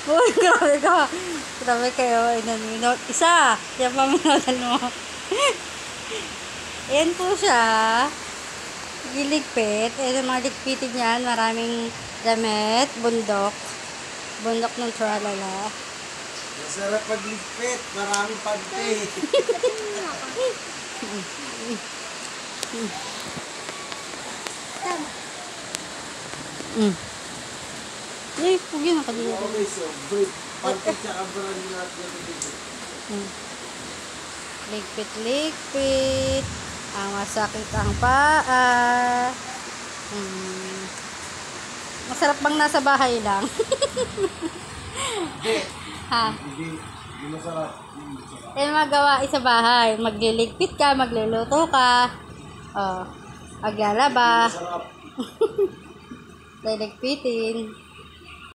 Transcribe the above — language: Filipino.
Uy, grabe ka. Grabe kayo. Inaninot. Isa. Yan pa minodal mo. Ayan po siya. Giligpit. Ayan ang mga ligpitin yan. Maraming damit. Bundok. Bundok ng tralala. Masarap pagligpit. Maraming pante. Eh, pugi na kanina. Okay, so break. Pante tsaka brand natin dito. Ligpit-ligpit. Ang masakit ang paa. Masarap bang nasa bahay lang? Hindi. Ha? Hindi masarap. Eh, magawa sa bahay. Magliligpit ka, magluluto ka. Oh, maglalaba. Masarap. Liligpitin.